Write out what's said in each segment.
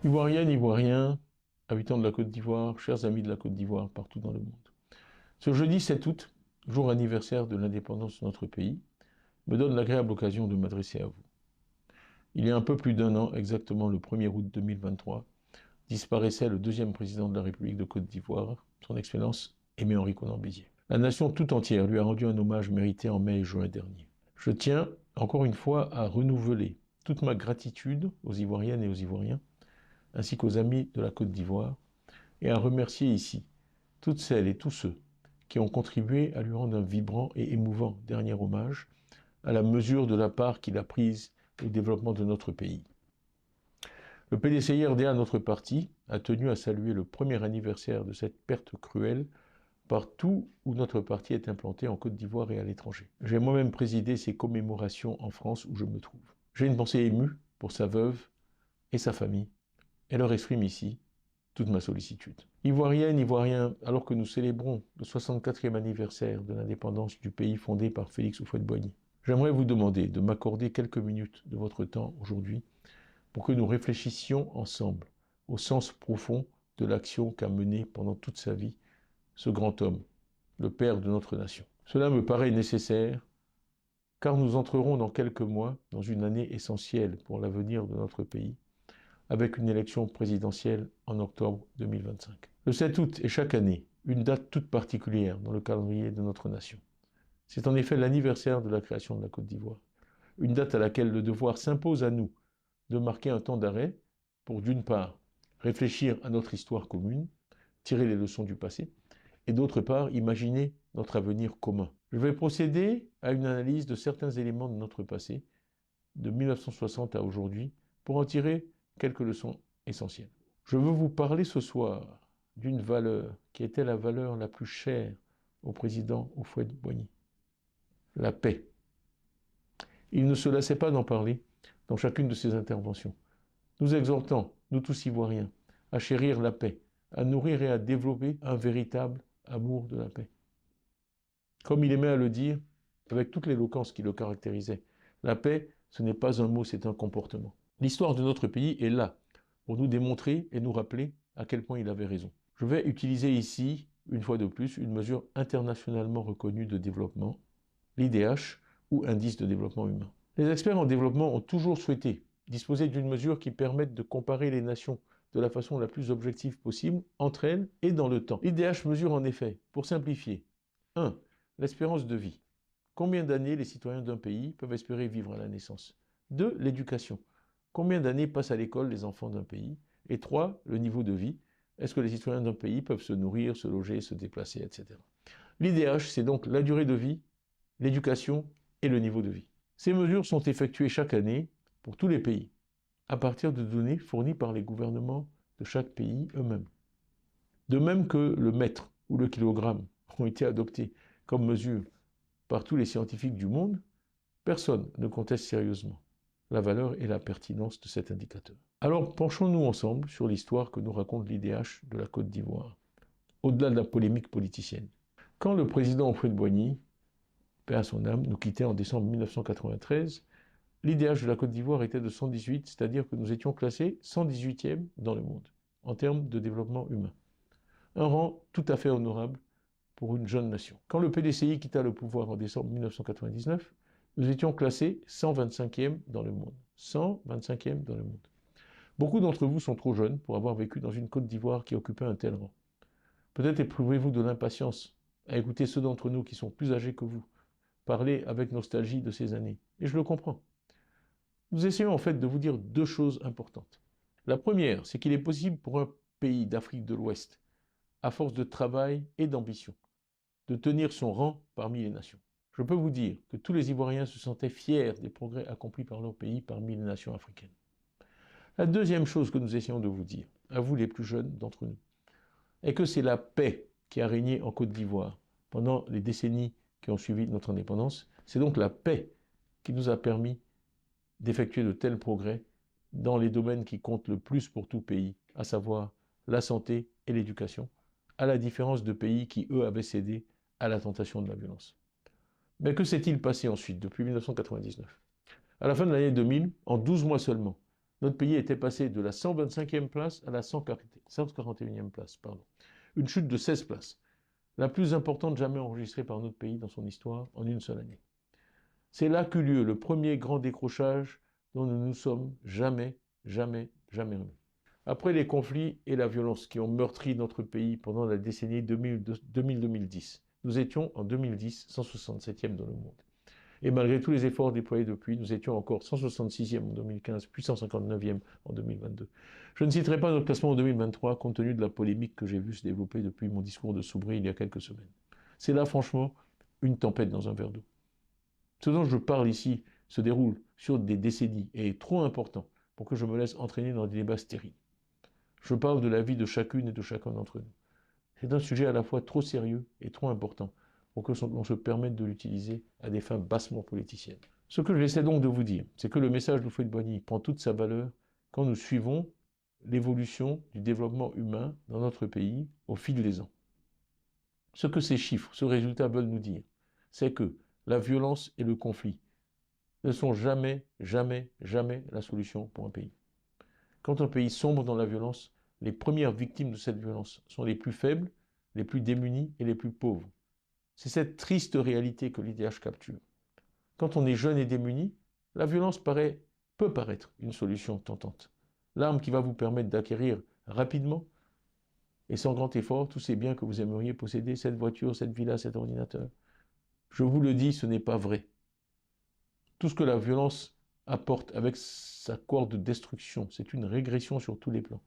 Ivoiriennes, Ivoiriens, habitants de la Côte d'Ivoire, chers amis de la Côte d'Ivoire partout dans le monde. Ce jeudi 7 août, jour anniversaire de l'indépendance de notre pays, me donne l'agréable occasion de m'adresser à vous. Il y a un peu plus d'un an, exactement le 1er août 2023, disparaissait le deuxième président de la République de Côte d'Ivoire, son Excellence Aimé Henri Konan Bédié. La nation tout entière lui a rendu un hommage mérité en mai et juin dernier. Je tiens, encore une fois, à renouveler toute ma gratitude aux Ivoiriennes et aux Ivoiriens, ainsi qu'aux amis de la Côte d'Ivoire, et à remercier ici toutes celles et tous ceux qui ont contribué à lui rendre un vibrant et émouvant dernier hommage à la mesure de la part qu'il a prise au développement de notre pays. Le PDCI-RDA, notre parti, a tenu à saluer le premier anniversaire de cette perte cruelle partout où notre parti est implanté en Côte d'Ivoire et à l'étranger. J'ai moi-même présidé ces commémorations en France où je me trouve. J'ai une pensée émue pour sa veuve et sa famille et leur exprime ici toute ma sollicitude. Ivoiriennes, Ivoiriens, alors que nous célébrons le 64e anniversaire de l'indépendance du pays fondé par Félix Houphouët-Boigny, j'aimerais vous demander de m'accorder quelques minutes de votre temps aujourd'hui pour que nous réfléchissions ensemble au sens profond de l'action qu'a menée pendant toute sa vie ce grand homme, le père de notre nation. Cela me paraît nécessaire car nous entrerons dans quelques mois dans une année essentielle pour l'avenir de notre pays, avec une élection présidentielle en octobre 2025. Le 7 août est chaque année une date toute particulière dans le calendrier de notre nation. C'est en effet l'anniversaire de la création de la Côte d'Ivoire, une date à laquelle le devoir s'impose à nous de marquer un temps d'arrêt pour, d'une part, réfléchir à notre histoire commune, tirer les leçons du passé, et d'autre part, imaginer notre avenir commun. Je vais procéder à une analyse de certains éléments de notre passé, de 1960 à aujourd'hui, pour en tirer quelques leçons essentielles. Je veux vous parler ce soir d'une valeur qui était la valeur la plus chère au président Houphouët-Boigny, la paix. Il ne se lassait pas d'en parler dans chacune de ses interventions, nous exhortant, nous tous Ivoiriens, à chérir la paix, à nourrir et à développer un véritable amour de la paix. Comme il aimait à le dire, avec toute l'éloquence qui le caractérisait, la paix, ce n'est pas un mot, c'est un comportement. L'histoire de notre pays est là pour nous démontrer et nous rappeler à quel point il avait raison. Je vais utiliser ici, une fois de plus, une mesure internationalement reconnue de développement, l'IDH, ou Indice de développement humain. Les experts en développement ont toujours souhaité disposer d'une mesure qui permette de comparer les nations de la façon la plus objective possible entre elles et dans le temps. L'IDH mesure en effet, pour simplifier, 1. L'espérance de vie. Combien d'années les citoyens d'un pays peuvent espérer vivre à la naissance? 2. L'éducation. Combien d'années passent à l'école les enfants d'un pays? Et 3. Le niveau de vie. Est-ce que les citoyens d'un pays peuvent se nourrir, se loger, se déplacer, etc. L'IDH, c'est donc la durée de vie, l'éducation et le niveau de vie. Ces mesures sont effectuées chaque année pour tous les pays, à partir de données fournies par les gouvernements de chaque pays eux-mêmes. De même que le mètre ou le kilogramme ont été adoptés comme mesure par tous les scientifiques du monde, personne ne conteste sérieusement la valeur et la pertinence de cet indicateur. Alors penchons-nous ensemble sur l'histoire que nous raconte l'IDH de la Côte d'Ivoire, au-delà de la polémique politicienne. Quand le président Houphouët-Boigny, paix à son âme, nous quittait en décembre 1993, l'IDH de la Côte d'Ivoire était de 118, c'est-à-dire que nous étions classés 118e dans le monde, en termes de développement humain. Un rang tout à fait honorable pour une jeune nation. Quand le PDCI quitta le pouvoir en décembre 1999, nous étions classés 125e dans le monde. 125e dans le monde. Beaucoup d'entre vous sont trop jeunes pour avoir vécu dans une Côte d'Ivoire qui occupait un tel rang. Peut-être éprouvez-vous de l'impatience à écouter ceux d'entre nous qui sont plus âgés que vous parler avec nostalgie de ces années. Et je le comprends. Nous essayons en fait de vous dire deux choses importantes. La première, c'est qu'il est possible pour un pays d'Afrique de l'Ouest, à force de travail et d'ambition, de tenir son rang parmi les nations. Je peux vous dire que tous les Ivoiriens se sentaient fiers des progrès accomplis par leur pays parmi les nations africaines. La deuxième chose que nous essayons de vous dire, à vous les plus jeunes d'entre nous, est que c'est la paix qui a régné en Côte d'Ivoire pendant les décennies qui ont suivi notre indépendance. C'est donc la paix qui nous a permis d'effectuer de tels progrès dans les domaines qui comptent le plus pour tout pays, à savoir la santé et l'éducation, à la différence de pays qui, eux, avaient cédé à la tentation de la violence. Mais que s'est-il passé ensuite, depuis 1999? À la fin de l'année 2000, en 12 mois seulement, notre pays était passé de la 125e place à la 141e place. Pardon. Une chute de 16 places, la plus importante jamais enregistrée par notre pays dans son histoire en une seule année. C'est là qu'eut lieu le premier grand décrochage dont nous nous sommes jamais remis. Après les conflits et la violence qui ont meurtri notre pays pendant la décennie 2000-2010, nous étions en 2010 167e dans le monde. Et malgré tous les efforts déployés depuis, nous étions encore 166e en 2015, puis 159e en 2022. Je ne citerai pas notre classement en 2023, compte tenu de la polémique que j'ai vue se développer depuis mon discours de Soubry il y a quelques semaines. C'est là, franchement, une tempête dans un verre d'eau. Ce dont je parle ici se déroule sur des décennies et est trop important pour que je me laisse entraîner dans des débats stériles. Je parle de la vie de chacune et de chacun d'entre nous. C'est un sujet à la fois trop sérieux et trop important pour que l'on se permette de l'utiliser à des fins bassement politiciennes. Ce que j'essaie donc de vous dire, c'est que le message de Houphouët-Boigny prend toute sa valeur quand nous suivons l'évolution du développement humain dans notre pays au fil des ans. Ce que ces chiffres, ce résultat veulent nous dire, c'est que la violence et le conflit ne sont jamais la solution pour un pays. Quand un pays sombre dans la violence, les premières victimes de cette violence sont les plus faibles, les plus démunis et les plus pauvres. C'est cette triste réalité que l'IDH capture. Quand on est jeune et démuni, la violence peut paraître une solution tentante. L'arme qui va vous permettre d'acquérir rapidement et sans grand effort tous ces biens que vous aimeriez posséder, cette voiture, cette villa, cet ordinateur. Je vous le dis, ce n'est pas vrai. Tout ce que la violence apporte avec sa cohorte de destruction, c'est une régression sur tous les plans.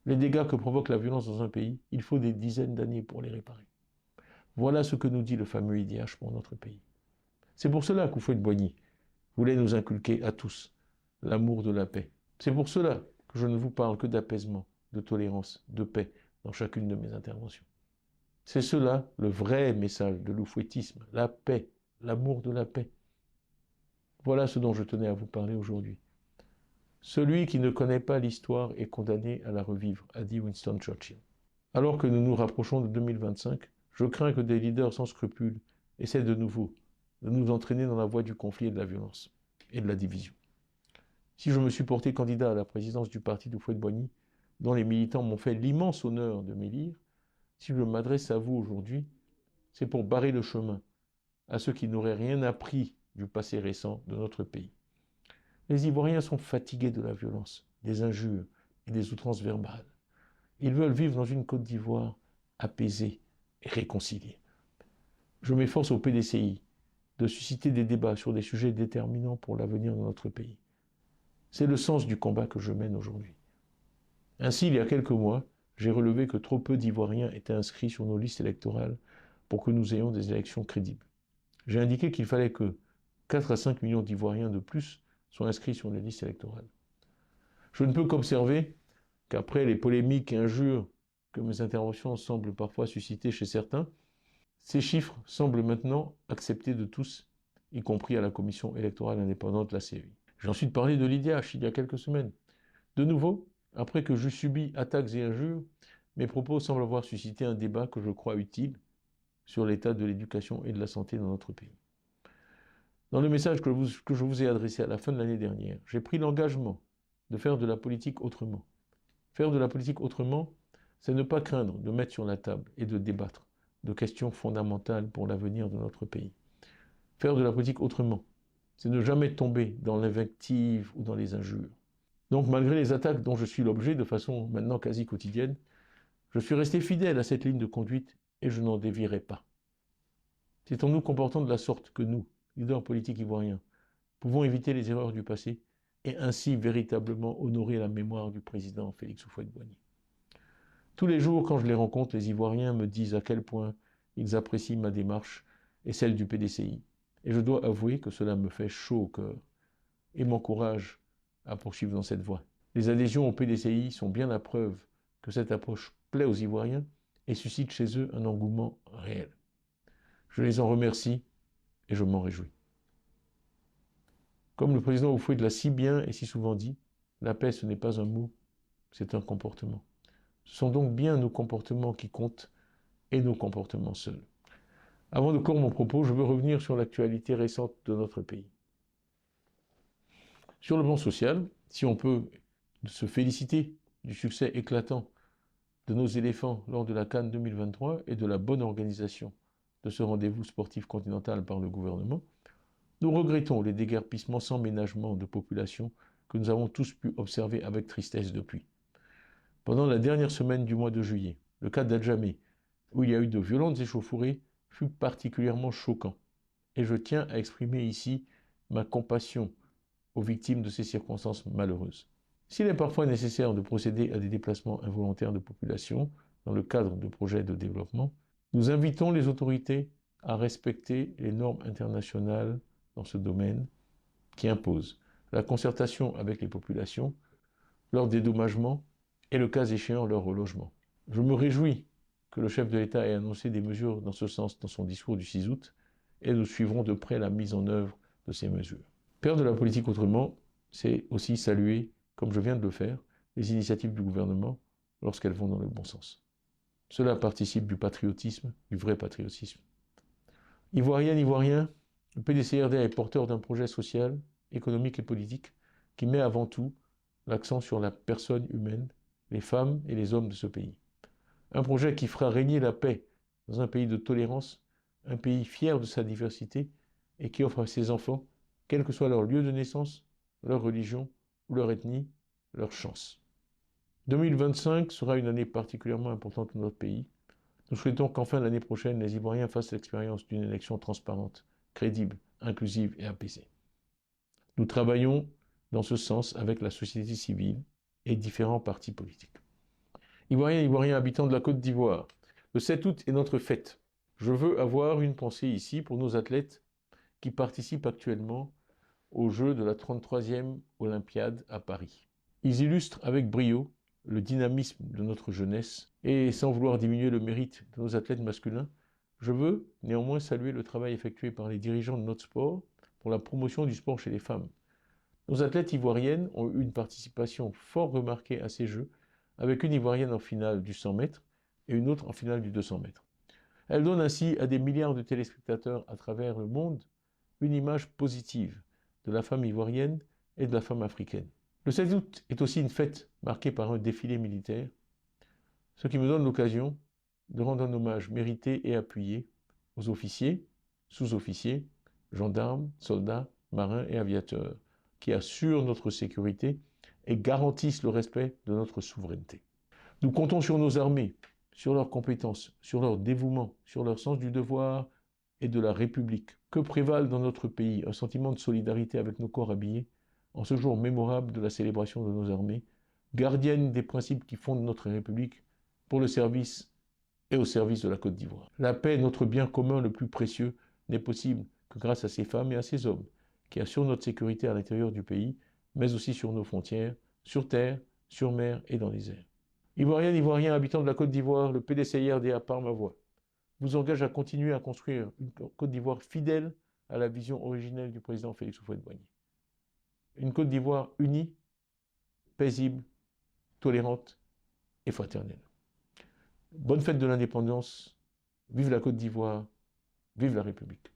Les dégâts que provoque la violence dans un pays, il faut des dizaines d'années pour les réparer. Voilà ce que nous dit le fameux IDH pour notre pays. C'est pour cela qu'Houphouët-Boigny voulait nous inculquer à tous l'amour de la paix. C'est pour cela que je ne vous parle que d'apaisement, de tolérance, de paix dans chacune de mes interventions. C'est cela le vrai message de l'oufouettisme, la paix, l'amour de la paix. Voilà ce dont je tenais à vous parler aujourd'hui. Celui qui ne connaît pas l'histoire est condamné à la revivre, a dit Winston Churchill. Alors que nous nous rapprochons de 2025, je crains que des leaders sans scrupules essaient de nouveau de nous entraîner dans la voie du conflit et de la violence et de la division. Si je me suis porté candidat à la présidence du parti d'Houphouët-Boigny, dont les militants m'ont fait l'immense honneur de m'élire, si je m'adresse à vous aujourd'hui, c'est pour barrer le chemin à ceux qui n'auraient rien appris du passé récent de notre pays. Les Ivoiriens sont fatigués de la violence, des injures et des outrances verbales. Ils veulent vivre dans une Côte d'Ivoire apaisée et réconciliée. Je m'efforce au PDCI de susciter des débats sur des sujets déterminants pour l'avenir de notre pays. C'est le sens du combat que je mène aujourd'hui. Ainsi, il y a quelques mois, j'ai relevé que trop peu d'Ivoiriens étaient inscrits sur nos listes électorales pour que nous ayons des élections crédibles. J'ai indiqué qu'il fallait que 4 à 5 millions d'Ivoiriens de plus soient inscrits sur les listes électorales. Je ne peux qu'observer qu'après les polémiques et injures que mes interventions semblent parfois susciter chez certains, ces chiffres semblent maintenant acceptés de tous, y compris à la Commission électorale indépendante, la CEI. J'ai ensuite parlé de l'IDH il y a quelques semaines. De nouveau, après que j'eus subi attaques et injures, mes propos semblent avoir suscité un débat que je crois utile sur l'état de l'éducation et de la santé dans notre pays. Dans le message que je vous ai adressé à la fin de l'année dernière, j'ai pris l'engagement de faire de la politique autrement. Faire de la politique autrement, c'est ne pas craindre de mettre sur la table et de débattre de questions fondamentales pour l'avenir de notre pays. Faire de la politique autrement, c'est ne jamais tomber dans l'invective ou dans les injures. Donc malgré les attaques dont je suis l'objet de façon maintenant quasi quotidienne, je suis resté fidèle à cette ligne de conduite et je n'en dévierai pas. C'est en nous comportant de la sorte que nous, leaders politiques ivoiriens, pouvons éviter les erreurs du passé et ainsi véritablement honorer la mémoire du président Félix Houphouët-Boigny. Tous les jours, quand je les rencontre, les Ivoiriens me disent à quel point ils apprécient ma démarche et celle du PDCI. Et je dois avouer que cela me fait chaud au cœur et m'encourage à poursuivre dans cette voie. Les adhésions au PDCI sont bien la preuve que cette approche plaît aux Ivoiriens et suscite chez eux un engouement réel. Je les en remercie et je m'en réjouis. Comme le président Houphouët l'a si bien et si souvent dit, la paix ce n'est pas un mot, c'est un comportement. Ce sont donc bien nos comportements qui comptent et nos comportements seuls. Avant de clore mon propos, je veux revenir sur l'actualité récente de notre pays. Sur le plan social, Si on peut se féliciter du succès éclatant de nos éléphants lors de la CAN 2023 et de la bonne organisation de ce rendez-vous sportif continental par le gouvernement, nous regrettons les déguerpissements sans ménagement de population que nous avons tous pu observer avec tristesse depuis. Pendant la dernière semaine du mois de juillet, le cas d'Adjamé, où il y a eu de violentes échauffourées, fut particulièrement choquant. Et je tiens à exprimer ici ma compassion aux victimes de ces circonstances malheureuses. S'il est parfois nécessaire de procéder à des déplacements involontaires de population dans le cadre de projets de développement, nous invitons les autorités à respecter les normes internationales dans ce domaine qui imposent la concertation avec les populations, leur dédommagement et le cas échéant leur relogement. Je me réjouis que le chef de l'État ait annoncé des mesures dans ce sens dans son discours du 6 août et nous suivrons de près la mise en œuvre de ces mesures. Faire de la politique autrement, c'est aussi saluer, comme je viens de le faire, les initiatives du gouvernement lorsqu'elles vont dans le bon sens. Cela participe du patriotisme, du vrai patriotisme. Ivoirienne, Ivoirien, le PDCRD est porteur d'un projet social, économique et politique qui met avant tout l'accent sur la personne humaine, les femmes et les hommes de ce pays. Un projet qui fera régner la paix dans un pays de tolérance, un pays fier de sa diversité et qui offre à ses enfants, quel que soit leur lieu de naissance, leur religion ou leur ethnie, leur chance. 2025 sera une année particulièrement importante pour notre pays. Nous souhaitons qu'enfin l'année prochaine, les Ivoiriens fassent l'expérience d'une élection transparente, crédible, inclusive et apaisée. Nous travaillons dans ce sens avec la société civile et différents partis politiques. Ivoiriens et Ivoiriens habitants de la Côte d'Ivoire, le 7 août est notre fête. Je veux avoir une pensée ici pour nos athlètes qui participent actuellement aux Jeux de la 33e Olympiade à Paris. Ils illustrent avec brio le dynamisme de notre jeunesse et sans vouloir diminuer le mérite de nos athlètes masculins, je veux néanmoins saluer le travail effectué par les dirigeants de notre sport pour la promotion du sport chez les femmes. Nos athlètes ivoiriennes ont eu une participation fort remarquée à ces Jeux, avec une Ivoirienne en finale du 100 mètres et une autre en finale du 200 mètres. Elles donnent ainsi à des milliards de téléspectateurs à travers le monde une image positive de la femme ivoirienne et de la femme africaine. Le 7 août est aussi une fête marquée par un défilé militaire, ce qui me donne l'occasion de rendre un hommage mérité et appuyé aux officiers, sous-officiers, gendarmes, soldats, marins et aviateurs qui assurent notre sécurité et garantissent le respect de notre souveraineté. Nous comptons sur nos armées, sur leurs compétences, sur leur dévouement, sur leur sens du devoir et de la République. Que prévale dans notre pays un sentiment de solidarité avec nos corps habillés en ce jour mémorable de la célébration de nos armées, gardiennes des principes qui fondent notre République pour le service et au service de la Côte d'Ivoire. La paix, notre bien commun le plus précieux, n'est possible que grâce à ces femmes et à ces hommes qui assurent notre sécurité à l'intérieur du pays, mais aussi sur nos frontières, sur terre, sur mer et dans les airs. Ivoiriennes, Ivoiriens, habitants de la Côte d'Ivoire, le PDCIRDA par ma voix vous engage à continuer à construire une Côte d'Ivoire fidèle à la vision originelle du président Félix Houphouët-Boigny. Une Côte d'Ivoire unie, paisible, tolérante et fraternelle. Bonne fête de l'indépendance, vive la Côte d'Ivoire, vive la République.